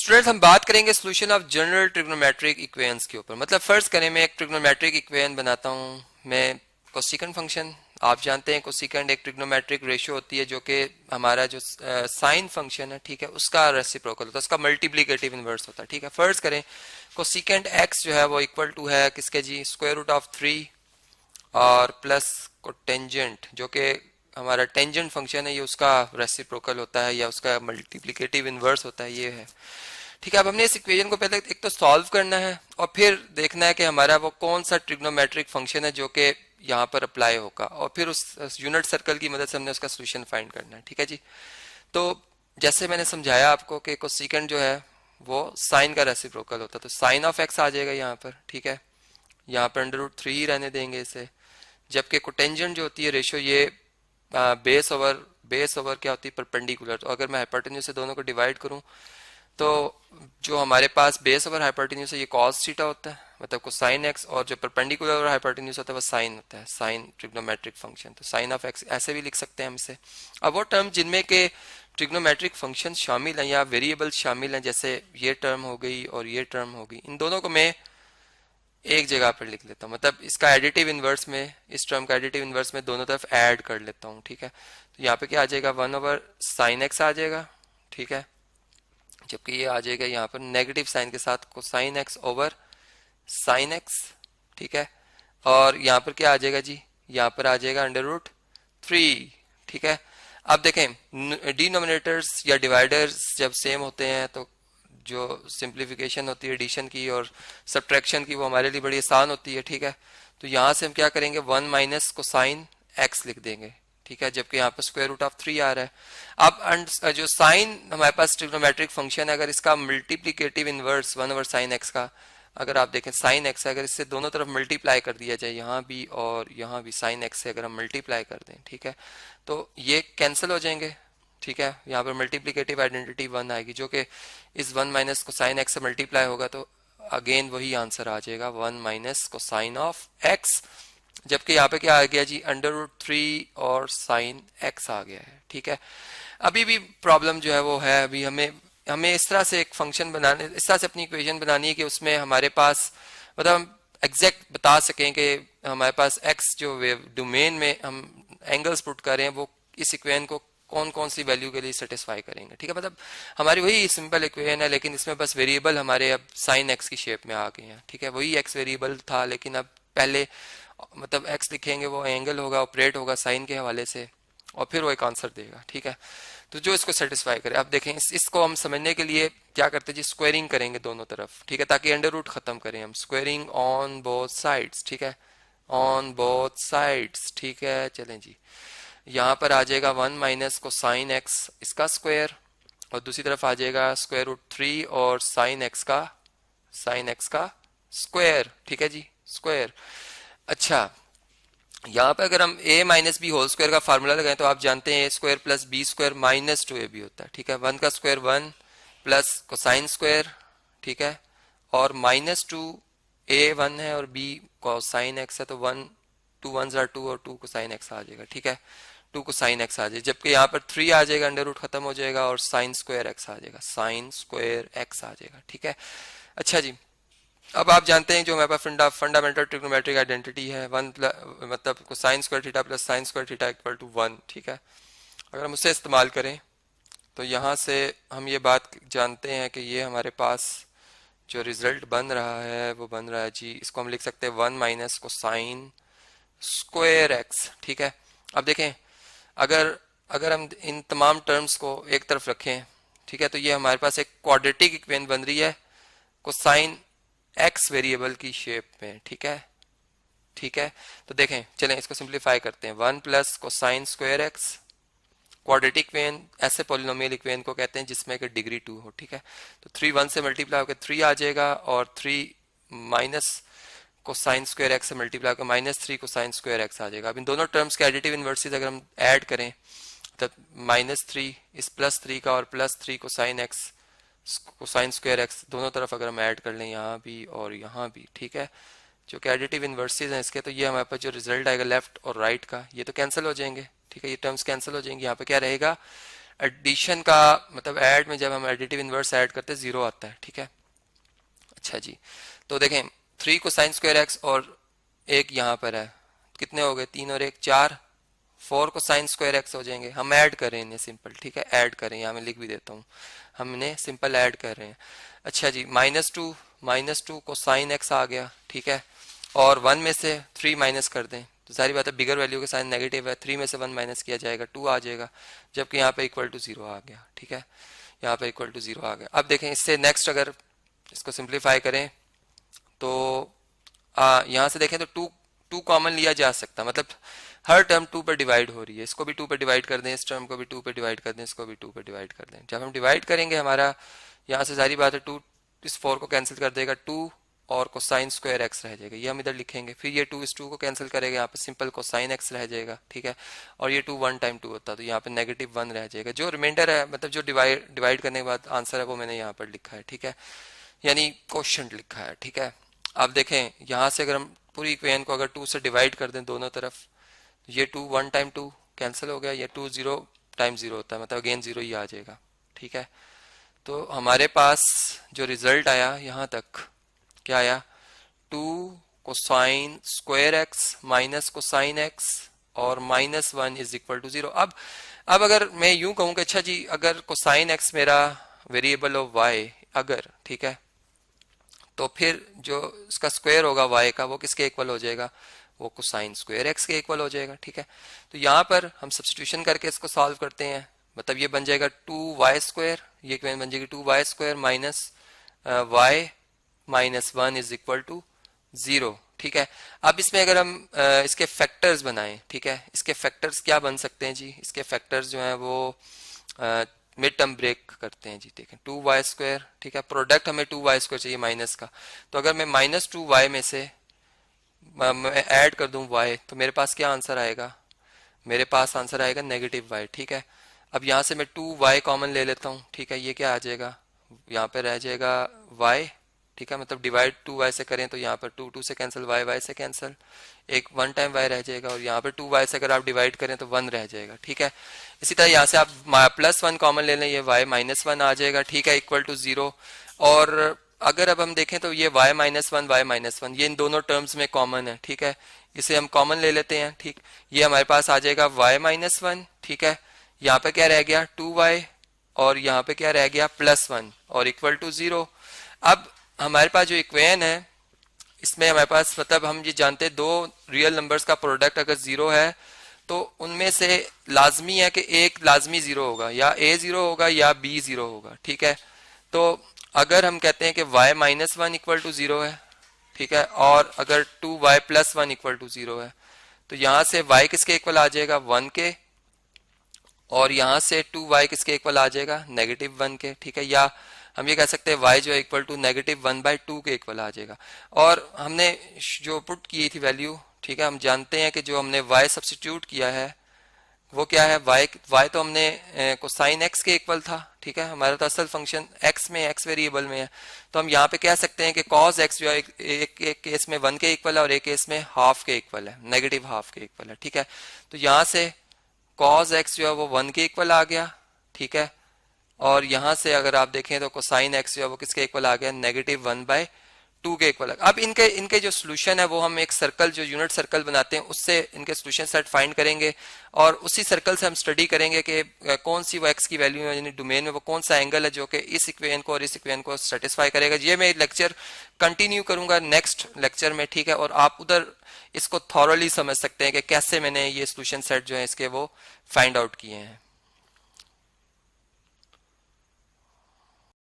Student हम बात करेंगे solution of general trigonometric equations के ऊपर। मतलब फर्ज करें मैं एक ट्रिग्नोमेट्रिक इक्वेशन बनाता हूँ। मैं कोसिकेंट फंक्शन, आप जानते हैं कोसिकेंट एक ट्रिग्नोमेट्रिक रेशियो होती है जो कि हमारा जो साइन फंक्शन है, ठीक है, उसका रेसिप्रोकल होता है, उसका मल्टीप्लिकेटिव इनवर्स होता है। ठीक है, फर्ज करें कोसिकेंट एक्स जो है वो इक्वल टू है किसके जी, स्क्वायर रूट ऑफ 3 और प्लस कोटेंजेंट जो कि हमारा टेंजेंट फंक्शन है, ये उसका रेसिप्रोकल होता है या उसका मल्टीप्लिकेटिव इनवर्स होता है, ये है। ठीक है, अब हमने इस इक्वेशन को पहले एक तो सॉल्व करना है और फिर देखना है कि हमारा वो कौन सा ट्रिग्नोमेट्रिक फंक्शन है जो कि यहाँ पर अप्लाई होगा, और फिर उस यूनिट सर्कल की मदद से हमने उसका सोल्यूशन फाइंड करना है। ठीक है जी, तो जैसे मैंने समझाया आपको कि कोसेकेंट जो है वो साइन का रेसिप्रोकल होता है, तो साइन ऑफ एक्स आ जाएगा यहाँ पर। ठीक है, यहाँ पर √3 ही रहने देंगे इसे, जबकि कोटेंजेंट जो होती है रेशियो ये बेस ओवर क्या होती है, परपेंडिकुलर। तो अगर मैं हाइपोटेन्यूज से दोनों को डिवाइड करूं तो जो हमारे पास बेस ओवर हाइपोटेन्यूज है ये कॉस थीटा होता है, मतलब को साइन एक्स, और जो परपेंडिकुलर ओवर हाइपोटेन्यूज होता है वो साइन होता है, साइन ट्रिग्नोमेट्रिक फंक्शन। तो साइन ऑफ एक्स ऐसे भी लिख सकते हैं हम इसे। अब वो टर्म जिनमें के ट्रिग्नोमेट्रिक फंक्शन शामिल हैं या वेरिएबल शामिल हैं, जैसे ये टर्म हो गई और ये टर्म हो गई, इन दोनों को मैं एक जगह पर लिख लेता हूँ। मतलब इसका एडिटिव इनवर्स में, इस टर्म का एडिटिव इनवर्स में दोनों तरफ ऐड कर लेता हूँ। ठीक है, तो यहाँ पे क्या आ जाएगा, 1/sin x आ जाएगा। ठीक है, जबकि ये आ जाएगा यहाँ पर नेगेटिव साइन के साथ cosine x over sine x। ठीक है, और यहाँ पर क्या आ जाएगा जी, यहाँ पर आ जाएगा √3। ठीक है, अब देखें डिनोमिनेटर्स या डिवाइडर्स जब सेम होते हैं तो जो सिंप्लीफिकेशन होती है एडिशन की और सब्ट्रैक्शन की वो हमारे लिए बड़ी आसान होती है। ठीक है, तो यहाँ से हम क्या करेंगे, 1 माइनस कोसाइन x लिख देंगे। ठीक है, जबकि यहाँ पर स्क्वायर रूट ऑफ 3 आ रहा है। अब जो साइन हमारे पास ट्रिग्नोमेट्रिक फंक्शन है, अगर इसका मल्टीप्लिकेटिव इनवर्स 1/sin x का, अगर आप देखें साइन एक्स है, अगर इससे दोनों तरफ मल्टीप्लाई कर दिया जाए, यहाँ भी और यहाँ भी साइन एक्स से अगर हम मल्टीप्लाई कर दें, ठीक है, तो ये कैंसिल हो जाएंगे। ठीक है, यहाँ पर मल्टीप्लिकेटिव आइडेंटिटी 1 आएगी जो कि इस 1 माइनस को साइन एक्स से मल्टीप्लाई होगा, तो अगेन वही आंसर आ जाएगा 1 माइनस को साइन ऑफ एक्स। जबकि यहाँ पे क्या आ गया जी, √3 और साइन एक्स आ गया है। ठीक है, अभी भी प्रॉब्लम जो है वो है, अभी हमें इस तरह से एक फंक्शन बनाने, इस तरह से अपनी इक्वेशन बनानी है कि उसमें हमारे पास मतलब हम एग्जैक्ट बता सकें कि हमारे पास एक्स जो डोमेन में हम एंगल्स पुट कर रहे हैं वो इस इक्वेशन को कौन कौन सी वैल्यू के लिए सेटिस्फाई करेंगे। ठीक है, मतलब हमारी वही सिंपल इक्वेशन है, लेकिन इसमें बस वेरिएबल हमारे अब साइन एक्स की शेप में आ गए हैं। ठीक है, वही एक्स वेरिएबल था, लेकिन अब पहले मतलब एक्स लिखेंगे वो एंगल होगा, ऑपरेट होगा साइन के हवाले से, और फिर वो एक आंसर देगा। ठीक है, तो जो इसको सेटिस्फाई करे। अब देखें इसको हम समझने के लिए क्या करते हैं जी, स्क्वायरिंग करेंगे दोनों तरफ। ठीक है, ताकि अंडर रूट खत्म करें हम, स्क्वायरिंग ऑन बोथ साइड्स। ठीक है, ऑन बोथ साइड्स। ठीक है, चलें जी, यहाँ पर आ जाएगा 1 माइनस को साइन एक्स इसका स्क्वायर, और दूसरी तरफ आ जाएगा √3 और साइन एक्स का स्क्वायर। ठीक है जी, स्क्वायर। अच्छा, यहाँ पे अगर हम a minus B whole square का फार्मूला लगाएं तो आप जानते हैं a² plus b² minus 2ab होता है। ठीक है, 1 का स्क्वायर 1 प्लस कोसाइन स्क्वायर। ठीक है, और -2 a 1 है और b कोसाइन x है, तो 1 2 1s are 2 और 2 कोसाइन x आ जाएगा। ठीक है, 2 कोसाइन x आ जाएगा, जबकि यहाँ पर 3 आ जाएगा, अंडर रूट खत्म हो जाएगा और साइन स्क्वायर x आ जाएगा, साइन स्क्वायर x आ जाएगा। ठीक है, अच्छा जी, अब आप जानते हैं जो हमारे पास फंडामेंटल ट्रिग्नोमेट्रिक आइडेंटिटी है, मतलब cosine square theta plus sine square theta equal to 1। ठीक है, अगर हम उसे इस्तेमाल करें तो यहाँ से हम ये बात जानते हैं कि ये हमारे पास जो रिजल्ट बन रहा है वो बन रहा है जी, इसको हम लिख सकते हैं 1 माइनस कोसाइन स्क्वायर एक्स। ठीक है, अब देखें अगर हम इन तमाम टर्म्स को एक तरफ रखें, ठीक है, तो ये हमारे पास एक क्वाड्रेटिक इक्वेशन बन रही है कोसाइन एक्स वेरिएबल की शेप में। ठीक है, ठीक है, तो देखें चलें इसको सिंप्लीफाई करते हैं। 1 plus cosine square x, quadratic equation ऐसे पॉलिनोमियल इक्वेशन को कहते हैं जिसमें कि डिग्री 2 हो। ठीक है, तो 3 1 से मल्टीप्लाई होकर 3 आ जाएगा, और 3 माइनस कोसाइन स्क्वायर एक्स से मल्टीप्लाई होकर -3 कोसाइन स्क्वायर एक्स आ जाएगा। अब इन दोनों टर्म्स के एडिटिव इनवर्सेस अगर हम ऐड करें तो -3 इस +3 का और +3 cosine x cosine square x दोनों तरफ अगर हम ऐड कर लें, यहाँ भी और यहाँ भी, ठीक है, जो कि एडिटिव इनवर्सेस हैं इसके, तो ये हमारे पास जो रिजल्ट आएगा लेफ्ट और राइट का, ये तो कैंसिल हो जाएंगे। ठीक है, ये टर्म्स कैंसिल हो जाएंगे। यहाँ पे क्या रहेगा, एडिशन का मतलब ऐड में जब हम एडिटिव इनवर्स ऐड करते हैं 0 आता है, ठीक है। अच्छा जी, तो देखें 3 कोसाइन स्क्वायर एक्स और एक यहाँ पर है, कितने हो गए, 3 और 1 4, 4 कोसाइन स्क्वायर एक्स हो जाएंगे। हम ऐड कर रहे हैं इन्हें सिंपल, ठीक है, ऐड करें, यहाँ मैं लिख भी देता हूँ, हम इन्हें सिंपल ऐड कर रहे हैं। अच्छा जी, -2 कोसाइन एक्स आ गया, ठीक है, और 1 में से 3 माइनस कर दें तो सारी बात है, बिगर वैल्यू के साइन नेगेटिव है, 3 में से 1 माइनस किया जाएगा, 2 आ जाएगा, जबकि यहाँ पे इक्वल टू 0 आ गया, ठीक है, यहाँ पे इक्वल टू 0 आ गया। अब देखें इससे नेक्स्ट अगर इसको सिंप्लीफाई करें तो यहाँ से देखें तो टू कॉमन लिया जा सकता, मतलब हर टर्म 2 पर डिवाइड हो रही है, इसको भी 2 पर डिवाइड कर दें, इस टर्म को भी 2 पर डिवाइड कर दें, इसको भी 2 पर डिवाइड कर दें। जब हम डिवाइड करेंगे हमारा यहाँ से सारी बात है 2 इस 4 को कैंसिल कर देगा, 2 और कोसाइन स्क्वायर एक्स रह जाएगा, ये हम इधर लिखेंगे। फिर ये 2 इस 2 को कैंसिल करेगा, यहाँ पे सिंपल कोसाइन एक्स रह जाएगा, ठीक है, और ये 2 1 टाइम 2 होता है तो यहाँ पे -1 रह जाएगा। जो रिमाइंडर है मतलब जो डिवाइड करने के बाद आंसर है वो मैंने यहाँ पर लिखा है, ठीक है, यानी क्वोशिएंट लिखा है, ठीक है। आप देखें यहाँ से अगर हम पूरी इक्वेशन को अगर 2 से डिवाइड कर दें दोनों तरफ, ये 2 1 टाइम 2 कैंसिल हो गया, ये 2 0 टाइम 0 होता है, मतलब अगेन 0 ही आ जाएगा, ठीक है। तो हमारे पास जो रिजल्ट आया यहाँ तक क्या आया, 2 cosine square x minus cosine x और -1 इज इक्वल टू 0। अब अगर मैं यूं कहूं कि अच्छा जी अगर कोसाइन एक्स मेरा वेरिएबल ऑफ वाई अगर, ठीक है, तो फिर जो इसका स्क्वायर होगा y का वो किसके इक्वल हो जाएगा, वो कोसाइन स्क्वायर x के इक्वल हो जाएगा, ठीक है। तो यहाँ पर हम सब्स्टिट्यूशन करके इसको सॉल्व करते हैं, मतलब ये बन जाएगा 2y², ये इक्वेशन बन जाएगी 2y² minus y -1 is equal to 0, ठीक है। अब इसमें अगर हम इसके फैक्टर्स बनाएं, ठीक है, इसके फैक्टर्स क्या बन सकते हैं जी, इसके फैक्टर्स जो हैं वो मिड टर्म ब्रेक करते हैं जी, देखें 2y², ठीक है, प्रोडक्ट हमें 2y² चाहिए माइनस का, तो अगर मैं -2y में से मैं ऐड कर दूं y तो मेरे पास क्या आंसर आएगा, मेरे पास आंसर आएगा -y, ठीक है। अब यहाँ से मैं 2y कॉमन ले लेता हूँ, ठीक है, ये क्या आ जाएगा, यहाँ पे रह जाएगा y, ठीक है, मतलब डिवाइड 2y से करें तो यहाँ पर 2 से कैंसिल, y से कैंसिल, एक 1 टाइम y रह जाएगा, और यहाँ पर 2y से अगर आप डिवाइड करें तो 1 रह जाएगा, ठीक है। इसी तरह यहाँ से आप +1 कॉमन ले लें, ये y -1 आ जाएगा, ठीक है, इक्वल टू 0। और अगर अब हम देखें तो ये y -1 ये इन दोनों टर्म्स में कॉमन है, ठीक है, इसे हम कॉमन ले लेते हैं, ठीक, ये हमारे पास आ जाएगा y -1, ठीक है, यहाँ पे क्या रह गया 2y और यहाँ पे क्या रह गया +1 और इक्वल टू 0। अब हमारे पास जो इक्वेशन है इसमें हमारे पास मतलब हम ये जानते हैं दो रियल नंबर्स का प्रोडक्ट अगर 0 है तो उनमें से लाजमी है कि एक लाजमी 0 होगा, या a 0 होगा या b 0 होगा, ठीक है। तो अगर हम कहते हैं कि y -1 इक्वल टू 0 है, ठीक है, और अगर 2y +1 इक्वल टू 0 है तो यहाँ से y किसके इक्वल आ जाएगा 1 के, और यहाँ से 2y किसके इक्वल आ जाएगा -1 के, ठीक है, या हम ये कह सकते हैं y जो है इक्वल टू -1/2 के इक्वल आ जाएगा। और हमने जो पुट की थी वैल्यू, ठीक है, हम जानते हैं कि जो हमने y सब्स्टिट्यूट किया है वो क्या है, y तो हमने कोसाइन x के इक्वल था, ठीक है, हमारा तो असल फंक्शन x में x वेरिएबल में है, तो हम यहाँ पे कह सकते हैं कि cos x जो है एक केस में 1 के इक्वल है और एक केस में हाफ के इक्वल है, -½ के इक्वल है, ठीक है। तो यहाँ से cos x जो है वो 1 के इक्वल आ गया, ठीक है, और यहाँ से अगर आप देखें तो कोसाइन x जो है वो किसके इक्वल आ गया -1/2 के इक्वल। अब इनके जो सोल्यूशन है वो हम एक सर्कल जो यूनिट सर्कल बनाते हैं उससे इनके सोल्यूशन सेट फाइंड करेंगे, और उसी सर्कल से हम स्टडी करेंगे कि कौन सी वो x की वैल्यू है यानी डोमेन में वो कौन सा एंगल है जो कि इस इक्वेशन को और इस इक्वेशन को सेटिस्फाई करेगा। ये मैं लेक्चर कंटिन्यू करूंगा नेक्स्ट लेक्चर में, ठीक है, और आप उधर इसको थॉरली समझ सकते हैं कि कैसे मैंने ये सोल्यूशन सेट जो है इसके वो फाइंड आउट किए हैं।